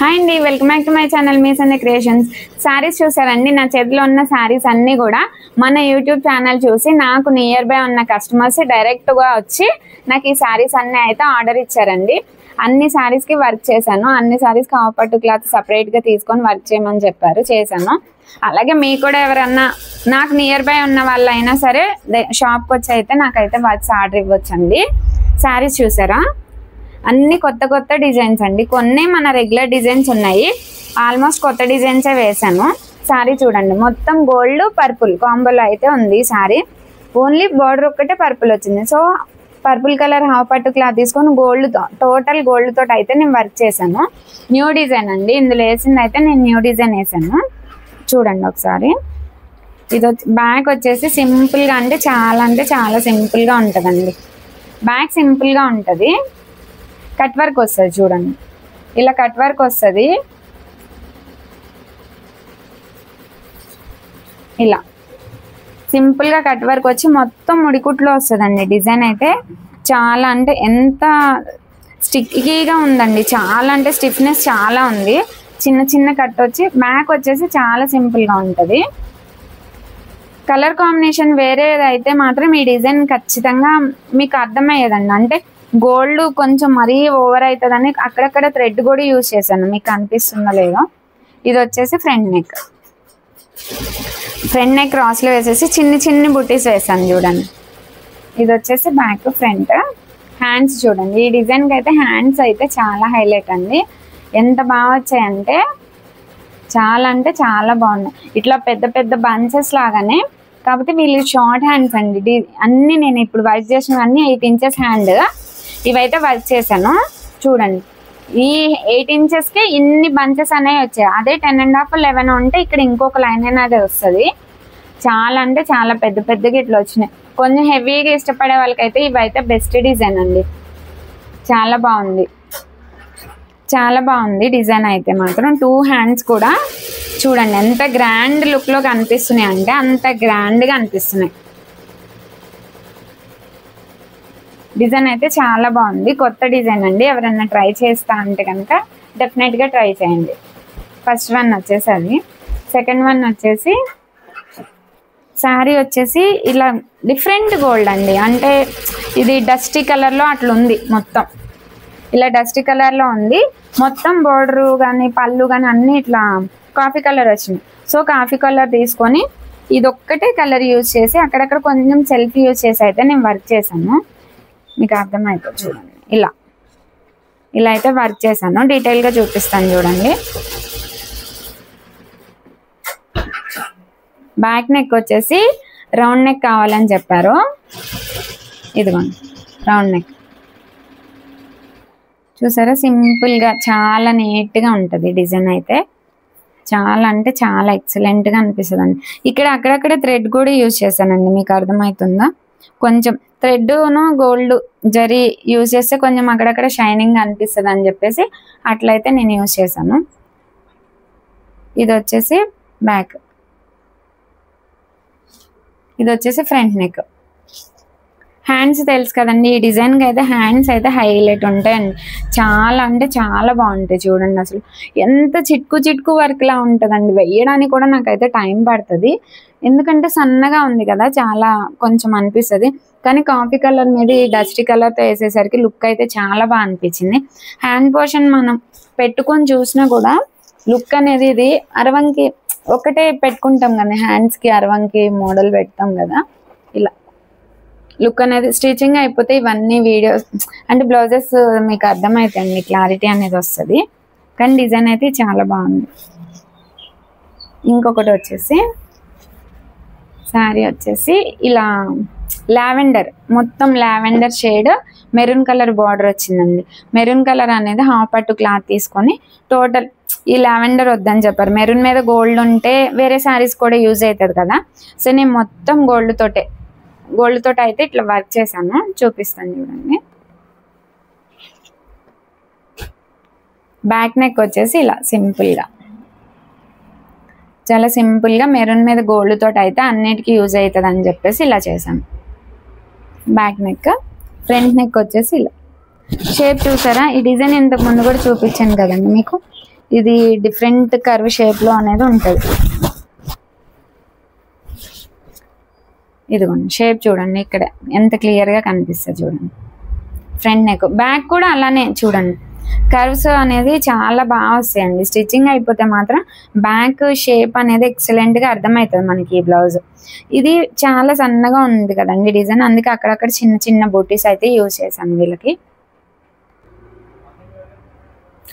Hi అండి, welcome back to my channel me Sandhya creations. Saris చూసారండి. నా చేతిలో ఉన్న శారీస్ అన్నీ కూడా మన యూట్యూబ్ ఛానల్ చూసి నాకు నియర్ బై ఉన్న కస్టమర్స్ డైరెక్ట్గా వచ్చి నాకు ఈ శారీస్ అన్నీ అయితే ఆర్డర్ ఇచ్చారండి. అన్ని శారీస్కి వర్క్ చేశాను. అన్ని శారీస్కి హాఫ్ పట్టు క్లాత్ సపరేట్గా తీసుకొని వర్క్ చేయమని చెప్పారు, చేశాను. అలాగే మీకు కూడా ఎవరన్నా నాకు నియర్ బై ఉన్న వాళ్ళు అయినా సరే షాప్కి వచ్చి అయితే నాకైతే వర్క్స్ ఆర్డర్ ఇవ్వచ్చండి. శారీస్ చూసారా, అన్ని కొత్త కొత్త డిజైన్స్ అండి. కొన్ని మన రెగ్యులర్ డిజైన్స్ ఉన్నాయి, ఆల్మోస్ట్ కొత్త డిజైన్సే వేసాను. శారీ చూడండి, మొత్తం గోల్డ్ పర్పుల్ కాంబోలో అయితే ఉంది శారీ. ఓన్లీ బార్డర్ ఒక్కటే పర్పుల్ వచ్చింది. సో పర్పుల్ కలర్ హాఫ్ పట్టు క్లాత్ తీసుకొని గోల్డ్తో, టోటల్ గోల్డ్ తోటి అయితే నేను వర్క్ చేశాను. న్యూ డిజైన్ అండి, ఇందులో వేసింది అయితే నేను న్యూ డిజైన్ వేసాను. చూడండి ఒకసారి. ఇది బ్యాక్ వచ్చేసి సింపుల్గా అంటే చాలా సింపుల్గా ఉంటుందండి. బ్యాక్ సింపుల్గా ఉంటుంది, కట్ వర్క్ వస్తుంది. చూడండి, ఇలా కట్ వర్క్ వస్తుంది. ఇలా సింపుల్గా కట్ వర్క్ వచ్చి మొత్తం ముడికుట్లో వస్తుందండి. డిజైన్ అయితే చాలా అంటే ఎంత స్టిక్కీగా ఉందండి, చాలా అంటే స్టిఫ్నెస్ చాలా ఉంది. చిన్న చిన్న కట్ వచ్చి బ్యాక్ వచ్చేసి చాలా సింపుల్గా ఉంటుంది. కలర్ కాంబినేషన్ వేరేది అయితే మాత్రం ఈ డిజైన్ ఖచ్చితంగా మీకు అర్థమయ్యేదండి. అంటే గోల్డ్ కొంచెం మరీ ఓవర్ అవుతుందని అక్కడక్కడ థ్రెడ్ కూడా యూజ్ చేశాను, మీకు అనిపిస్తుందో లేదో. ఇది వచ్చేసి ఫ్రంట్ నెక్ క్రాస్లో వేసేసి చిన్ని బుటీస్ వేసాను చూడండి. ఇది వచ్చేసి బ్యాక్ ఫ్రంట్. హ్యాండ్స్ చూడండి, ఈ డిజైన్కి అయితే హ్యాండ్స్ అయితే చాలా హైలైట్ అండి. ఎంత బాగా వచ్చాయంటే చాలా బాగున్నాయి. ఇట్లా పెద్ద పెద్ద బంచెస్ లాగానే, కాకపోతే వీళ్ళు షార్ట్ హ్యాండ్స్ అండి. అన్నీ నేను ఇప్పుడు వర్క్ చేసిన అన్నీ 8 ఇంచెస్ హ్యాండ్ ఇవైతే వర్క్ చేశాను. చూడండి, ఈ 8 ఇంచెస్కి ఇన్ని బంచెస్ అనేవి వచ్చాయి. అదే 10.5, 11 ఉంటే ఇక్కడ ఇంకొక లైన్ అనేది వస్తుంది. చాలా అంటే చాలా పెద్దగా ఇట్లా వచ్చినాయి. కొంచెం హెవీగా ఇష్టపడే వాళ్ళకైతే ఇవైతే బెస్ట్ డిజైన్ అండి. చాలా బాగుంది డిజైన్ అయితే మాత్రం. 2 హ్యాండ్స్ కూడా చూడండి ఎంత గ్రాండ్ లుక్లో కనిపిస్తున్నాయి అంటే అంత గ్రాండ్గా అనిపిస్తున్నాయి. డిజైన్ అయితే చాలా బాగుంది, కొత్త డిజైన్ అండి. ఎవరైనా ట్రై చేస్తా అంటే కనుక డెఫినెట్గా ట్రై చేయండి. ఫస్ట్ వన్ వచ్చేసి అది. సెకండ్ వన్ వచ్చేసి శారీ వచ్చేసి ఇలా డిఫరెంట్ గోల్డ్ అండి. అంటే ఇది డస్టీ కలర్లో అట్లా ఉంది, మొత్తం ఇలా డస్టీ కలర్లో ఉంది. మొత్తం బోర్డరు కానీ పళ్ళు కానీ అన్నీ ఇట్లా కాఫీ కలర్ వచ్చినాయి. సో కాఫీ కలర్ తీసుకొని ఇదొక్కటే కలర్ యూజ్ చేసి అక్కడక్కడ కొంచెం సెల్ఫ్ యూజ్ చేసి అయితే నేను వర్క్ చేశాను. మీకు అర్థమైతే చూడండి, ఇలా అయితే వర్క్ చేశాను. డీటెయిల్గా చూపిస్తాను చూడండి. బ్యాక్ నెక్ వచ్చేసి రౌండ్ నెక్ కావాలని చెప్పారు. ఇదిగోండి రౌండ్ నెక్ చూసారా, సింపుల్గా చాలా నీట్గా ఉంటుంది డిజైన్ అయితే. చాలా అంటే చాలా ఎక్సలెంట్గా అనిపిస్తుంది అండి. ఇక్కడ అక్కడక్కడ థ్రెడ్ కూడా యూజ్ చేశానండి, మీకు అర్థమవుతుందా? కొంచెం థ్రెడ్ను గోల్డ్ జరీ యూజ్ చేస్తే కొంచెం అక్కడక్కడ షైనింగ్ అనిపిస్తుంది అని చెప్పేసి అట్లయితే నేను యూజ్ చేశాను. ఇది వచ్చేసి బ్యాక్, ఇది వచ్చేసి ఫ్రంట్ నెక్. హ్యాండ్స్ తెలుసు కదండి, ఈ డిజైన్కి అయితే హ్యాండ్స్ అయితే హైలైట్ ఉంటాయండి. చాలా అంటే చాలా బాగుంటాయి. చూడండి అసలు ఎంత చిట్కు వర్క్లా ఉంటుందండి. వేయడానికి కూడా నాకైతే టైం పడుతుంది, ఎందుకంటే సన్నగా ఉంది కదా, చాలా కొంచెం అనిపిస్తుంది. కానీ కాఫీ కలర్ మీద ఈ డస్టీ కలర్తో వేసేసరికి లుక్ అయితే చాలా బాగా అనిపించింది. హ్యాండ్ పోర్షన్ మనం పెట్టుకొని చూసినా కూడా లుక్ అనేది ఇది అరవంకి ఒకటే పెట్టుకుంటాం కదా, హ్యాండ్స్కి అరవంకి మోడల్ పెడతాం కదా, ఇలా లుక్ అనేది స్టిచ్చింగ్ అయిపోతే ఇవన్నీ వీడియోస్ అంటే బ్లౌజెస్ మీకు అర్థమవుతాయండి, క్లారిటీ అనేది వస్తుంది. కానీ డిజైన్ అయితే చాలా బాగుంది. ఇంకొకటి వచ్చేసి శారీ వచ్చేసి ఇలా లావెండర్, మొత్తం lavender shade maroon colour border వచ్చిందండి. మెరూన్ కలర్ అనేది హాఫ్ పట్టు క్లాత్ తీసుకొని టోటల్ ఈ లావెండర్ వద్దని చెప్పారు. మెరూన్ మీద గోల్డ్ ఉంటే వేరే శారీస్ కూడా యూజ్ అవుతుంది కదా, సో నేను మొత్తం గోల్డ్ తోటి అయితే ఇట్లా వర్క్ చేశాను. చూపిస్తాను చూడండి. బ్యాక్ నెక్ వచ్చేసి ఇలా సింపుల్గా, చాలా సింపుల్గా మెరూన్ మీద గోల్డ్ తోటి అయితే అన్నిటికీ యూజ్ అవుతుంది అని చెప్పేసి ఇలా చేశాను. Back neck. ఫ్రంట్ నెక్ వచ్చేసి ఇలా షేప్ చూసారా, ఈ డిజైన్ ఇంతకు ముందు కూడా చూపించాను కదండి మీకు. ఇది డిఫరెంట్ కర్వ్ షేప్లో అనేది ఉంటుంది. ఇదిగోండి షేప్ చూడండి, ఇక్కడ ఎంత క్లియర్గా కనిపిస్తుంది చూడండి. ఫ్రంట్ నెక్, బ్యాక్ కూడా అలానే చూడండి. కర్వ్స్ అనేది చాలా బాగా వస్తాయండి. స్టిచ్చింగ్ అయిపోతే మాత్రం బ్యాక్ షేప్ అనేది ఎక్సలెంట్గా అర్థమవుతుంది మనకి. ఈ బ్లౌజ్ ఇది చాలా సన్నగా ఉంది కదండి డిజైన్, అందుకే అక్కడక్కడ చిన్న చిన్న బూటీస్ అయితే యూజ్ చేశాను వీళ్ళకి.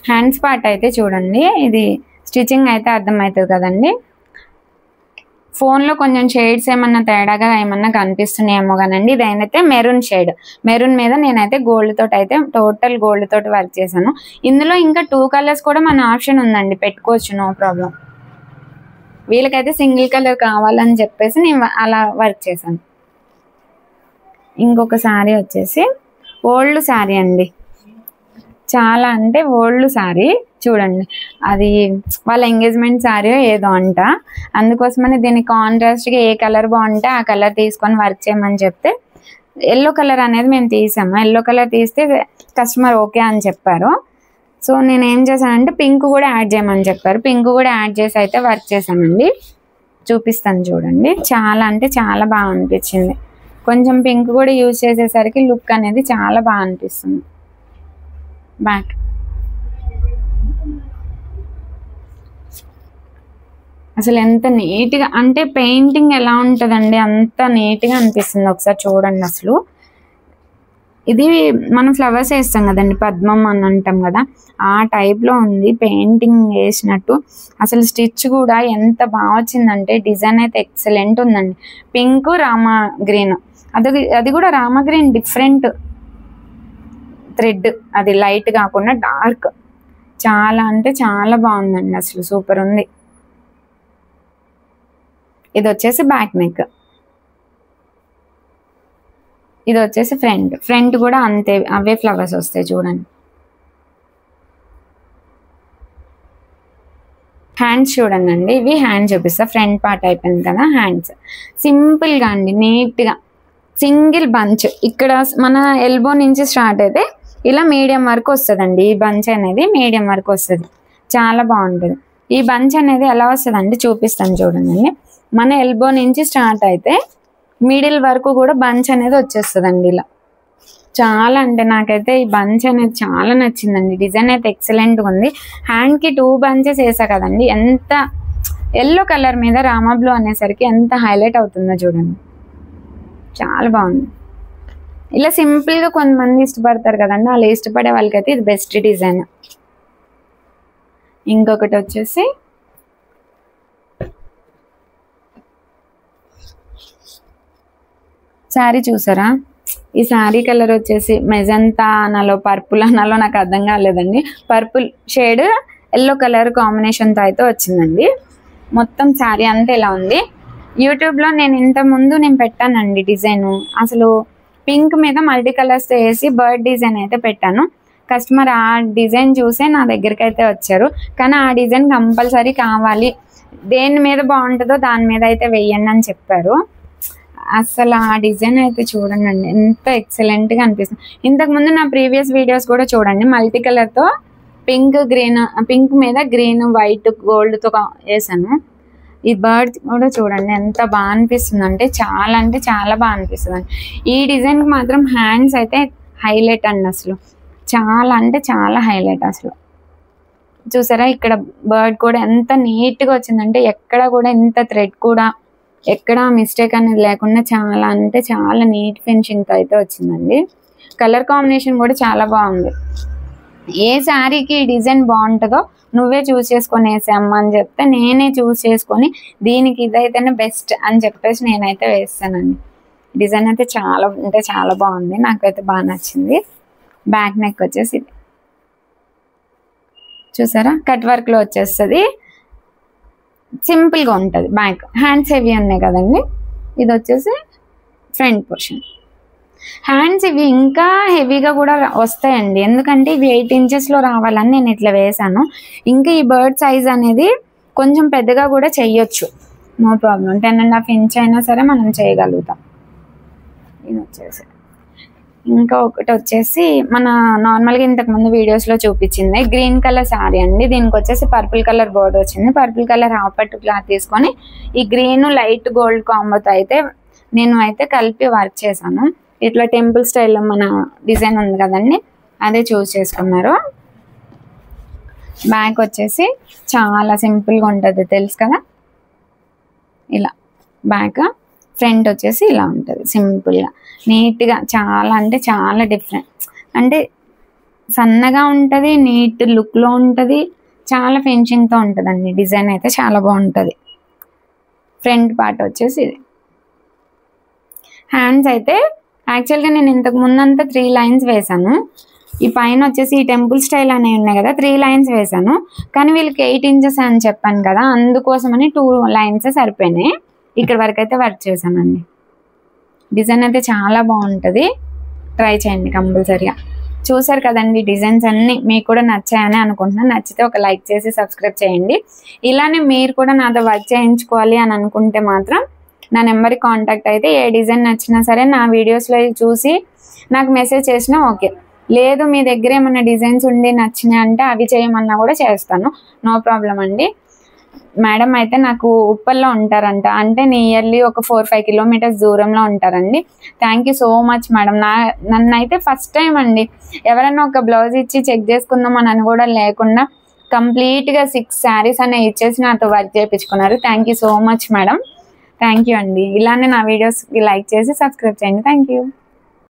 హ్యాండ్స్ పార్ట్ అయితే చూడండి, ఇది స్టిచ్చింగ్ అయితే అర్థమవుతుంది కదండి. ఫోన్లో కొంచెం షేడ్స్ ఏమన్నా తేడాగా ఏమన్నా కనిపిస్తున్నాయేమో కానండి. ఇదైతే మెరూన్ షేడ్, మెరూన్ మీద నేనైతే గోల్డ్ తోటి అయితే టోటల్ గోల్డ్ తోటి వర్క్ చేశాను. ఇందులో ఇంకా 2 కలర్స్ కూడా మన ఆప్షన్ ఉందండి, పెట్టుకోవచ్చు, నో ప్రాబ్లం. వీళ్ళకైతే సింగిల్ కలర్ కావాలని చెప్పేసి నేను అలా వర్క్ చేశాను. ఇంకొక శారీ వచ్చేసి ఓల్డ్ శారీ అండి, చాలా అంటే ఓల్డ్ శారీ చూడండి. అది వాళ్ళ ఎంగేజ్మెంట్ శారీ ఏదో అంట, అందుకోసమని దీని కాంట్రాస్ట్గా ఏ కలర్ బాగుంటే ఆ కలర్ తీసుకొని వర్క్ చేయమని చెప్తే ఎల్లో కలర్ అనేది మేము తీసాము. ఎల్లో కలర్ తీస్తే కస్టమర్ ఓకే అని చెప్పారు. సో నేను ఏం చేశానంటే పింక్ కూడా యాడ్ చేయమని చెప్పారు. పింక్ కూడా యాడ్ చేసి అయితే వర్క్ చేశానండి. చూపిస్తాను చూడండి, చాలా అంటే చాలా బాగా అనిపించింది. కొంచెం పింక్ కూడా యూజ్ చేసేసరికి లుక్ అనేది చాలా బాగా అనిపిస్తుంది. బ్యాక్ అసలు ఎంత నీట్గా అంటే పెయింటింగ్ ఎలా ఉంటుందండి, అంత నీట్గా అనిపిస్తుంది. ఒకసారి చూడండి. అసలు ఇది మనం ఫ్లవర్స్ వేస్తాం కదండి, పద్మం అని అంటాం కదా, ఆ టైప్లో ఉంది పెయింటింగ్ వేసినట్టు. అసలు స్టిచ్ కూడా ఎంత బాగా వచ్చిందంటే డిజైన్ అయితే ఎక్సలెంట్ ఉందండి. పింక్ రామా గ్రీన్, అది కూడా రామా గ్రీన్ డిఫరెంట్ థ్రెడ్, అది లైట్ కాకుండా డార్క్, చాలా అంటే చాలా బాగుందండి. అసలు సూపర్ ఉంది. ఇది వచ్చేసి బ్యాక్ నెక్, ఇది వచ్చేసి ఫ్రంట్ కూడా అంతే, అవే ఫ్లవర్స్ వస్తాయి చూడండి. హ్యాండ్స్ చూడండి అండి, ఇవి హ్యాండ్స్ చూపిస్తా. ఫ్రంట్ పార్ట్ అయిపోయింది కదా, హ్యాండ్స్ సింపుల్గా అండి, నీట్గా సింగిల్ బంచ్. ఇక్కడ మన ఎల్బో నుంచి స్టార్ట్ అయితే ఇలా మీడియం వరకు వస్తుందండి. ఈ బంచ్ అనేది మీడియం వరకు వస్తుంది, చాలా బాగుంటుంది. ఈ బంచ్ అనేది ఎలా వస్తుంది అంటే చూపిస్తాను చూడండి. మన ఎల్బో నుంచి స్టార్ట్ అయితే మిడిల్ వరకు కూడా బంచ్ అనేది వచ్చేస్తుందండి ఇలా. చాలా అంటే నాకైతే ఈ బంచ్ అనేది చాలా నచ్చిందండి. డిజైన్ అయితే ఎక్సలెంట్గా ఉంది. హ్యాండ్కి 2 బంచెస్ వేసా కదండి, ఎంత ఎల్లో కలర్ మీద రామా బ్లూ అనేసరికి ఎంత హైలైట్ అవుతుందో చూడండి, చాలా బాగుంది. ఇలా సింపుల్గా కొంతమంది ఇష్టపడతారు కదండి, అలా ఇష్టపడే వాళ్ళకైతే ఇది బెస్ట్ డిజైన్. ఇంకొకటి వచ్చేసి శారీ చూసారా, ఈ శారీ కలర్ వచ్చేసి మెజంతా అనాలో పర్పుల్ అనాలో నాకు అర్థం కాలేదండి. పర్పుల్ షేడ్ ఎల్లో కలర్ కాంబినేషన్తో అయితే వచ్చిందండి. మొత్తం శారీ అంతా ఇలా ఉంది. యూట్యూబ్లో నేను పెట్టానండి డిజైను. అసలు పింక్ మీద మల్టీ కలర్స్తో వేసి బర్డ్ డిజైన్ అయితే పెట్టాను. కస్టమర్ ఆ డిజైన్ చూసే నా దగ్గరికి అయితే వచ్చారు. కానీ ఆ డిజైన్ కంపల్సరీ కావాలి, దేని మీద బాగుంటుందో దాని మీద అయితే వెయ్యండి అని చెప్పారు. అసలు ఆ డిజైన్ అయితే చూడండి అండి, ఎంత ఎక్సలెంట్గా అనిపిస్తుంది. ఇంతకుముందు నా ప్రీవియస్ వీడియోస్ కూడా చూడండి, మల్టీ కలర్తో పింక్ మీద గ్రీన్ వైట్ గోల్డ్తో వేసాను. ఈ బర్డ్ కూడా చూడండి ఎంత బాగా అనిపిస్తుంది అంటే చాలా బాగా అనిపిస్తుంది. ఈ డిజైన్కి మాత్రం హ్యాండ్స్ అయితే హైలైట్ అండి, అసలు చాలా అంటే చాలా హైలైట్. అసలు చూసారా, ఇక్కడ బర్డ్ కూడా ఎంత నీట్గా వచ్చిందంటే ఎక్కడ కూడా ఇంత థ్రెడ్ కూడా ఎక్కడ మిస్టేక్ అనేది లేకుండా చాలా అంటే చాలా నీట్ ఫినిషింగ్తో అయితే వచ్చిందండి. కలర్ కాంబినేషన్ కూడా చాలా బాగుంది. ఏ శారీకి డిజైన్ బాగుంటుందో నువ్వే చూస్ చేసుకొని వేసామ్మా అని చెప్తే నేనే చూస్ చేసుకొని దీనికి ఇదైతేనే బెస్ట్ అని చెప్పేసి నేనైతే వేస్తానండి. డిజైన్ అయితే చాలా అంటే చాలా బాగుంది, నాకైతే బాగా నచ్చింది. బ్యాక్ నెక్ వచ్చేసి చూసారా, కట్ వర్క్లో వచ్చేస్తుంది, సింపుల్గా ఉంటుంది. బ్యాక్ హ్యాండ్స్ హెవీ ఉన్నాయి కదండి, ఇది వచ్చేసి ఫ్రంట్ పోర్షన్. హ్యాండ్స్ ఇవి ఇంకా హెవీగా కూడా వస్తాయండి, ఎందుకంటే ఇవి 8 ఇంచెస్లో రావాలని నేను ఇట్లా వేసాను. ఇంకా ఈ బర్డ్ సైజ్ అనేది కొంచెం పెద్దగా కూడా చెయ్యొచ్చు, నో ప్రాబ్లం. 10.5 ఇంచ్ అయినా సరే మనం చేయగలుగుతాం. ఇది వచ్చేసి ఇంకా ఒకటి వచ్చేసి మన నార్మల్గా ఇంతకుముందు వీడియోస్లో చూపించింది గ్రీన్ కలర్ శారీ అండి. దీనికి వచ్చేసి పర్పుల్ కలర్ బోర్డర్ వచ్చింది. పర్పుల్ కలర్ హాఫ్ పట్టు క్లాత్ తీసుకొని ఈ గ్రీన్ లైట్ గోల్డ్ కాంబోతో అయితే నేను అయితే కలిపి వర్క్ చేశాను. ఇట్లా టెంపుల్ స్టైల్లో మన డిజైన్ ఉంది కదండి, అదే చూస్ చేసుకున్నారు. బ్యాక్ వచ్చేసి చాలా సింపుల్గా ఉంటుంది తెలుసు కదా, ఇలా బ్యాక్. ఫ్రంట్ వచ్చేసి ఇలా ఉంటుంది సింపుల్గా నీట్గా, చాలా అంటే చాలా డిఫరెంట్, అంటే సన్నగా ఉంటుంది, నీట్ లుక్లో ఉంటుంది, చాలా ఫినిషింగ్తో ఉంటుందండి. డిజైన్ అయితే చాలా బాగుంటుంది. ఫ్రంట్ పార్ట్ వచ్చేసి ఇది. హ్యాండ్స్ అయితే యాక్చువల్గా నేను ఇంతకు ముందంతా 3 లైన్స్ వేసాను. ఈ పైన వచ్చేసి ఈ టెంపుల్ స్టైల్ అనేవి ఉన్నాయి కదా, 3 లైన్స్ వేసాను. కానీ వీళ్ళకి 8 ఇంచెస్ అని చెప్పాను కదా, అందుకోసమని 2 లైన్స్ సరిపోయినాయి. ఇక్కడ వరకు అయితే వర్క్ చేశానండి. డిజైన్ అయితే చాలా బాగుంటుంది, ట్రై చేయండి కంపల్సరీగా. చూసారు కదండి డిజైన్స్ అన్నీ మీకు కూడా నచ్చాయని అనుకుంటున్నాను. నచ్చితే ఒక లైక్ చేసి సబ్స్క్రైబ్ చేయండి. ఇలానే మీరు కూడా నాతో వర్క్ చేయించుకోవాలి అని అనుకుంటే మాత్రం నా నెంబర్కి కాంటాక్ట్ అయితే ఏ డిజైన్ నచ్చినా సరే నా వీడియోస్లో చూసి నాకు మెసేజ్ చేసినా ఓకే. లేదు మీ దగ్గర ఏమన్నా డిజైన్స్ ఉండి నచ్చినాయి అంటే అవి చేయమన్నా కూడా చేస్తాను, నో ప్రాబ్లం అండి. మేడం అయితే నాకు ఉప్పల్లో ఉంటారంట, అంటే నియర్లీ ఒక 4-5 కిలోమీటర్స్ దూరంలో ఉంటారండి. Thank you so much madam. నన్ను అయితే ఫస్ట్ టైం అండి ఎవరైనా ఒక బ్లౌజ్ ఇచ్చి చెక్ చేసుకుందాం అని కూడా లేకుండా కంప్లీట్గా 6 శారీస్ అనేవి ఇచ్చేసి నాతో వర్క్ చేయించుకున్నారు. Thank you so much madam. Thank you అండి. ఇలానే నా వీడియోస్కి లైక్ చేసి సబ్స్క్రైబ్ చేయండి. Thank you.